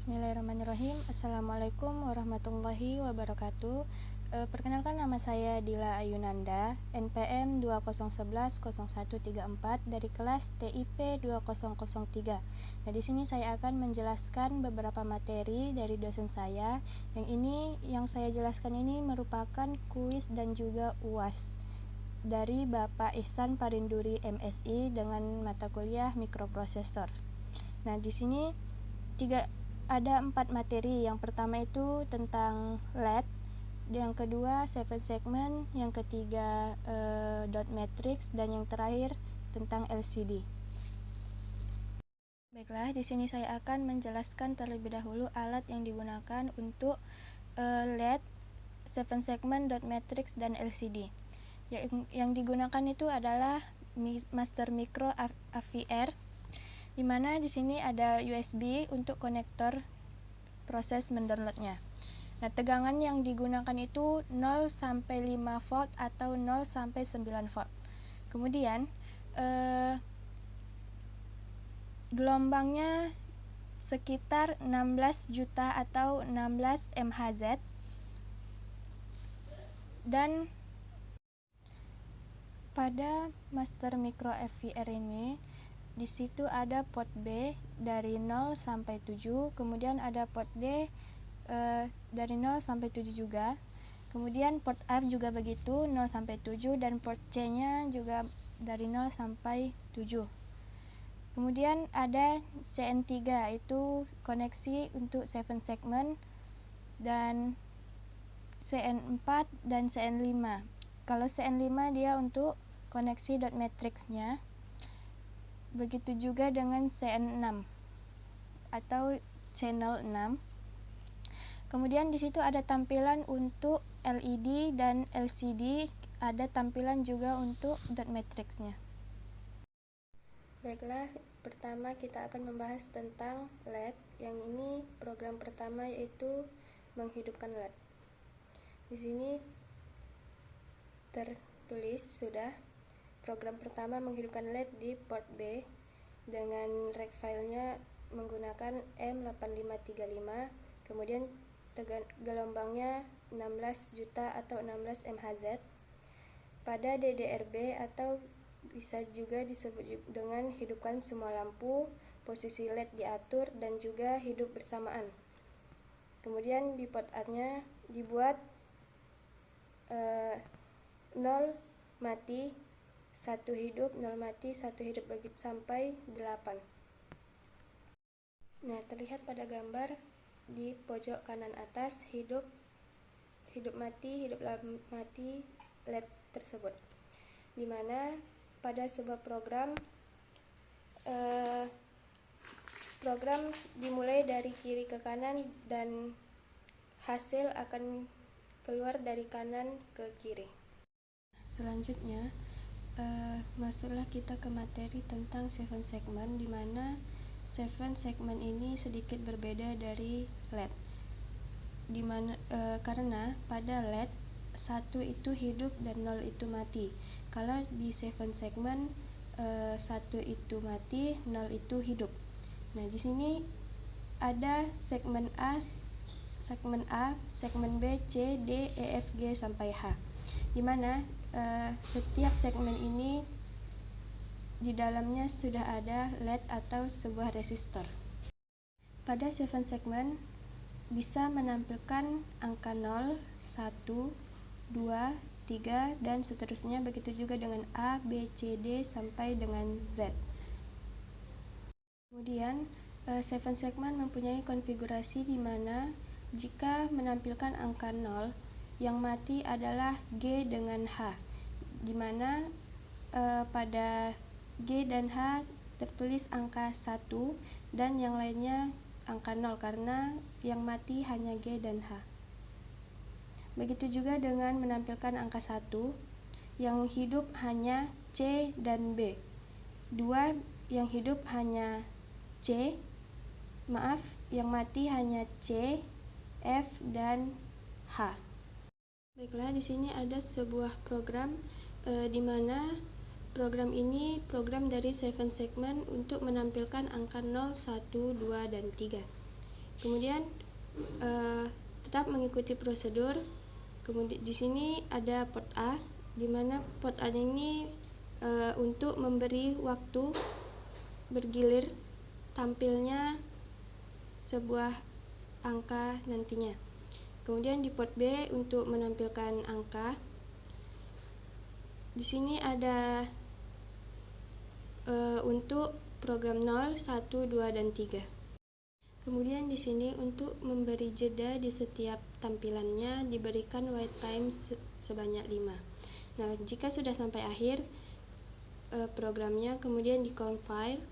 Bismillahirrahmanirrahim. Assalamualaikum warahmatullahi wabarakatuh. Perkenalkan, nama saya Dila Ayunanda, NPM 20110134 dari kelas TIP 2003. Nah, di sini saya akan menjelaskan beberapa materi dari dosen saya. Yang saya jelaskan ini merupakan kuis dan juga UAS dari Bapak Ihsan Parinduri MSI dengan mata kuliah mikroprosesor. Nah, di sini ada 4 materi. Yang pertama itu tentang LED, yang kedua 7 segment, yang ketiga dot matrix, dan yang terakhir tentang LCD. Baiklah, di sini saya akan menjelaskan terlebih dahulu alat yang digunakan untuk LED, 7 segment, dot matrix, dan LCD. Yang digunakan itu adalah Master Micro AVR, di mana di sini ada USB untuk konektor proses mendownloadnya. Nah, tegangan yang digunakan itu 0 sampai 5 volt atau 0 sampai 9 volt. Kemudian gelombangnya sekitar 16 juta atau 16 MHz. Dan pada Master Micro AVR ini, di situ ada port B dari 0 sampai 7, kemudian ada port D dari 0 sampai 7 juga. Kemudian port A juga begitu, 0 sampai 7, dan port C-nya juga dari 0 sampai 7. Kemudian ada CN3, itu koneksi untuk 7 segment, dan CN4 dan CN5. Kalau CN5 dia untuk koneksi dot matrix-nya. Begitu juga dengan CN6 atau channel 6. Kemudian di situ ada tampilan untuk LED dan LCD, ada tampilan juga untuk dot matrix-nya. Baiklah, pertama kita akan membahas tentang LED. Yang ini program pertama, yaitu menghidupkan LED. Di sini tertulis sudah program pertama menghidupkan LED di port B dengan rec filenya menggunakan M8535, kemudian gelombangnya 16 juta atau 16 MHz pada DDRB, atau bisa juga disebut dengan hidupkan semua lampu, posisi LED diatur, dan juga hidup bersamaan. Kemudian di port A-nya dibuat 0 mati 1 hidup, 0 mati 1 hidup, begitu sampai 8. Nah, terlihat pada gambar di pojok kanan atas hidup mati, hidup mati LED tersebut, dimana pada sebuah program dimulai dari kiri ke kanan dan hasil akan keluar dari kanan ke kiri. Selanjutnya masuklah kita ke materi tentang 7 segment, di mana 7 segment ini sedikit berbeda dari LED, karena pada LED 1 itu hidup dan 0 itu mati. Kalau di 7 segment 1 itu mati, 0 itu hidup. Nah, di sini ada segmen A, segmen B, C, D, E, F, G sampai H, di mana setiap segmen ini di dalamnya sudah ada LED atau sebuah resistor. Pada 7 segment bisa menampilkan angka 0, 1, 2, 3, dan seterusnya. Begitu juga dengan A, B, C, D sampai dengan Z. Kemudian 7 segment mempunyai konfigurasi di mana jika menampilkan angka 0, yang mati adalah G dengan H, di mana pada G dan H tertulis angka 1 dan yang lainnya angka 0, karena yang mati hanya G dan H. Begitu juga dengan menampilkan angka 1, yang hidup hanya C dan B. 2, yang hidup hanya yang mati hanya C, F, dan H. Baiklah, di sini ada sebuah program di mana program ini program dari 7 segment untuk menampilkan angka 0, 1, 2, dan 3. Kemudian tetap mengikuti prosedur. Kemudian di sini ada port A, di mana port A ini untuk memberi waktu bergilir tampilnya sebuah angka nantinya. Kemudian di port B untuk menampilkan angka. Di sini ada untuk program 0, 1, 2, dan 3. Kemudian di sini untuk memberi jeda di setiap tampilannya diberikan wait time sebanyak 5. Nah, jika sudah sampai akhir programnya, kemudian di-compile,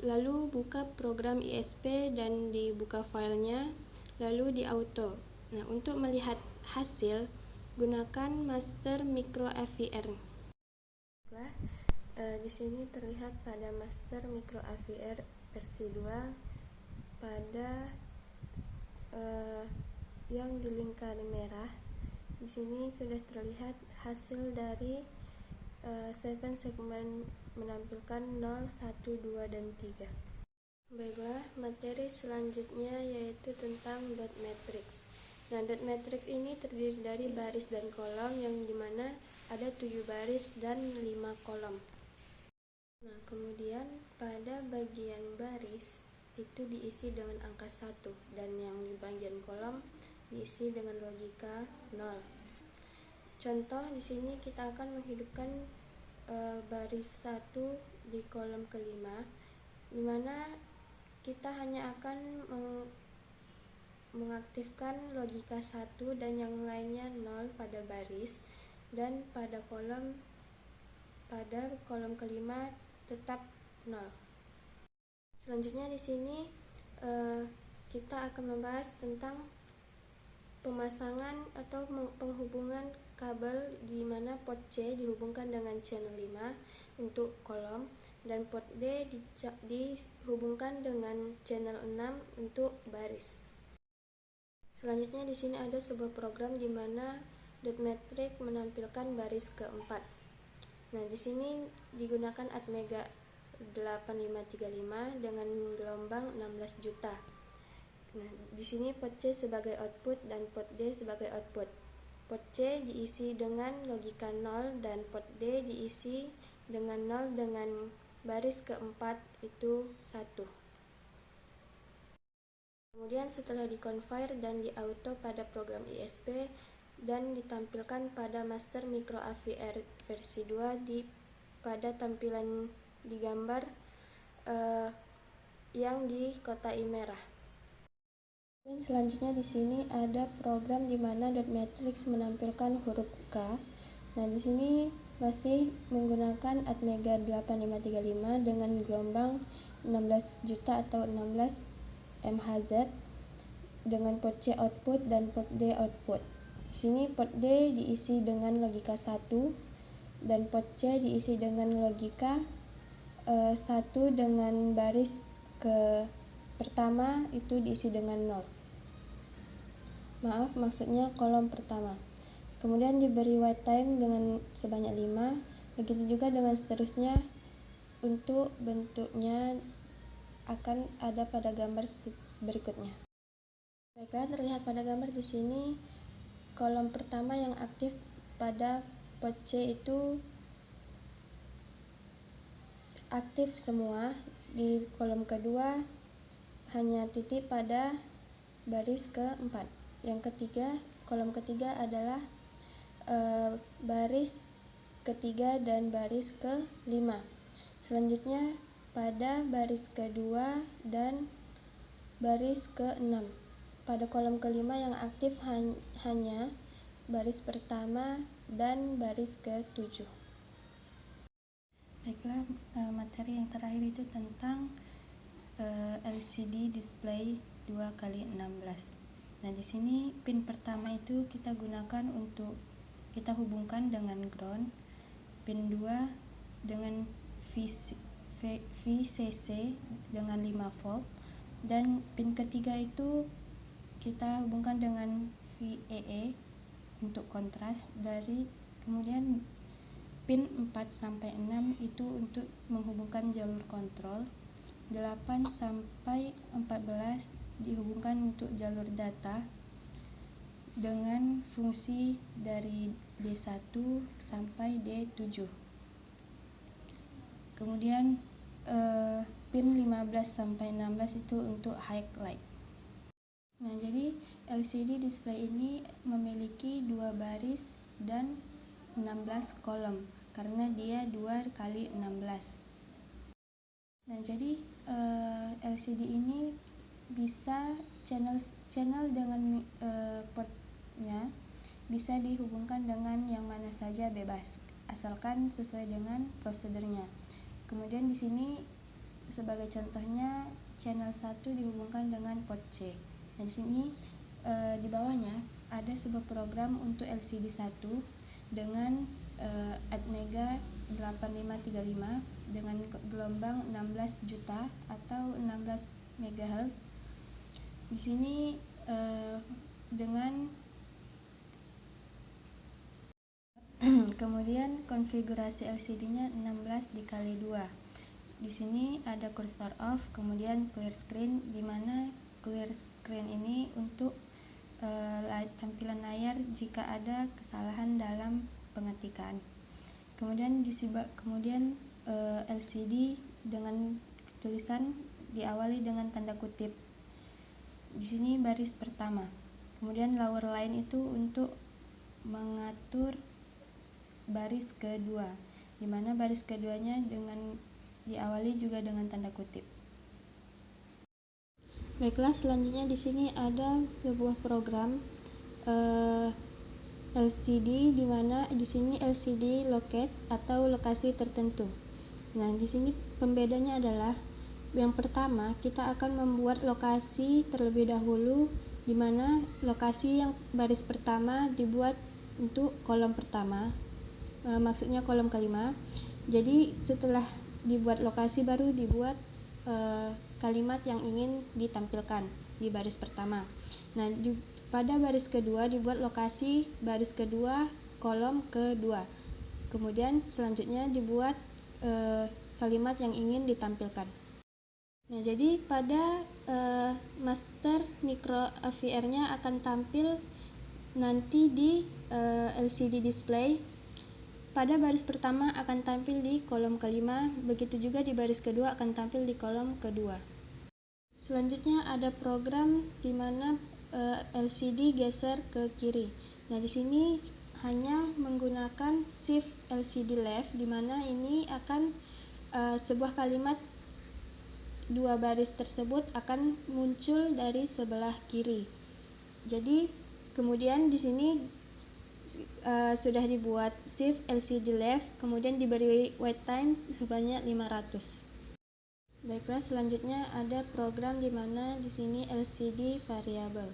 lalu buka program ISP dan dibuka filenya, lalu di-auto. Nah, untuk melihat hasil, gunakan Master Micro FVR. Di sini terlihat pada Master Micro FVR versi 2 pada yang dilingkari merah. Di sini sudah terlihat hasil dari 7 segmen menampilkan 0, 1, 2, dan 3. Baiklah, materi selanjutnya yaitu tentang dot matrix. Nah, dot matrix ini terdiri dari baris dan kolom, yang dimana ada 7 baris dan 5 kolom. Nah, kemudian pada bagian baris itu diisi dengan angka 1, dan yang di bagian kolom diisi dengan logika 0. Contoh di sini kita akan menghidupkan baris 1 di kolom kelima, di mana kita hanya akan mengaktifkan logika 1 dan yang lainnya 0 pada baris, dan pada kolom kelima tetap 0. Selanjutnya di sini kita akan membahas tentang pemasangan atau penghubungan kabel, di mana port C dihubungkan dengan channel 5 untuk kolom, dan port D dihubungkan dengan channel 6 untuk baris. Selanjutnya di sini ada sebuah program di mana dot matrix menampilkan baris keempat. Nah, di sini digunakan Atmega 8535 dengan gelombang 16 juta. Nah, di sini port C sebagai output dan port D sebagai output. Port C diisi dengan logika 0 dan port D diisi dengan 0 dengan baris keempat itu 1. Kemudian setelah di-configure dan di-auto pada program ISP dan ditampilkan pada Master Micro FVR versi 2 pada tampilan di gambar yang di kotai merah. Dan selanjutnya di sini ada program di mana dot matrix menampilkan huruf K. Nah, di sini masih menggunakan Atmega 8535 dengan gelombang 16 juta atau 16 MHz dengan port C output dan port D output. Di sini port D diisi dengan logika 1 dan port C diisi dengan logika 1 dengan baris ke pertama itu diisi dengan 0. Maaf, maksudnya kolom pertama. Kemudian diberi wait time dengan sebanyak 5. Begitu juga dengan seterusnya. Untuk bentuknya akan ada pada gambar berikutnya. Baiklah, terlihat pada gambar di sini kolom pertama yang aktif pada port C itu aktif semua. Di kolom kedua hanya titik pada baris keempat. Yang ketiga, kolom ketiga adalah baris ketiga dan baris kelima. Selanjutnya pada baris kedua dan baris ke-6. Pada kolom kelima yang aktif hanya baris pertama dan baris ke-7. Baiklah, materi yang terakhir itu tentang LCD display 2x16. Nah, di sini pin pertama itu kita gunakan untuk kita hubungkan dengan ground, pin 2 dengan VCC dengan 5 volt, dan pin ketiga itu kita hubungkan dengan VEE untuk kontras. Kemudian pin 4 sampai 6 itu untuk menghubungkan jalur kontrol, 8 sampai 14 dihubungkan untuk jalur data dengan fungsi dari D1 sampai D7. Kemudian pin 15 sampai 16 itu untuk highlight. Nah, jadi LCD display ini memiliki 2 baris dan 16 kolom karena dia 2 kali 16. Nah, jadi LCD ini bisa channel dengan portnya bisa dihubungkan dengan yang mana saja bebas, asalkan sesuai dengan prosedurnya. Kemudian di sini sebagai contohnya channel 1 dihubungkan dengan port C. Nah, di sini di bawahnya ada sebuah program untuk LCD 1 dengan Atmega 8535 dengan gelombang 16 juta atau 16 MHz. Di sini dengan kemudian konfigurasi LCD-nya 16x2. Di sini ada cursor off, kemudian clear screen, di mana clear screen ini untuk tampilan layar jika ada kesalahan dalam pengetikan. Kemudian LCD dengan tulisan diawali dengan tanda kutip. Di sini baris pertama. Kemudian lower line itu untuk mengatur baris kedua, di mana baris keduanya dengan diawali juga dengan tanda kutip. Baiklah, selanjutnya di sini ada sebuah program LCD, di mana di sini LCD locate atau lokasi tertentu. Nah, di sini pembedanya adalah yang pertama kita akan membuat lokasi terlebih dahulu, di mana lokasi yang baris pertama dibuat untuk kolom pertama. Maksudnya kolom kelima. Jadi setelah dibuat lokasi baru dibuat kalimat yang ingin ditampilkan di baris pertama. Nah, pada baris kedua dibuat lokasi baris kedua kolom kedua. Kemudian selanjutnya dibuat kalimat yang ingin ditampilkan. Nah, jadi pada master micro AVR-nya akan tampil nanti di LCD display. Pada baris pertama akan tampil di kolom kelima, begitu juga di baris kedua akan tampil di kolom kedua. Selanjutnya ada program di mana LCD geser ke kiri. Nah, di sini hanya menggunakan shift LCD left, di mana ini akan sebuah kalimat dua baris tersebut akan muncul dari sebelah kiri. Jadi kemudian di sini sudah dibuat shift LCD left, kemudian diberi wait time sebanyak 500. Baiklah, selanjutnya ada program di mana di sini LCD variable.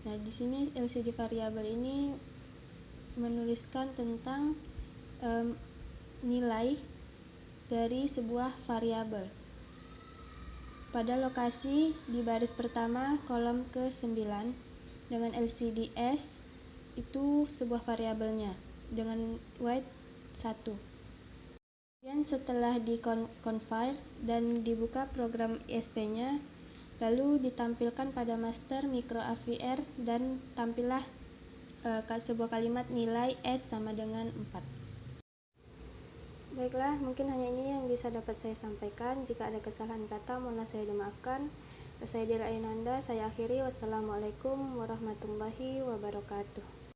Nah, di sini LCD variable ini menuliskan tentang nilai dari sebuah variabel. Pada lokasi di baris pertama kolom ke-9 dengan LCD S itu sebuah variabelnya dengan weight 1. Kemudian setelah di-convert dan dibuka program ISP-nya, lalu ditampilkan pada master micro AVR dan tampillah sebuah kalimat nilai S sama dengan 4. Baiklah, mungkin hanya ini yang bisa dapat saya sampaikan. Jika ada kesalahan kata, mohonlah saya dimaafkan. Saya Dela Ainanda, saya akhiri. Wassalamualaikum warahmatullahi wabarakatuh.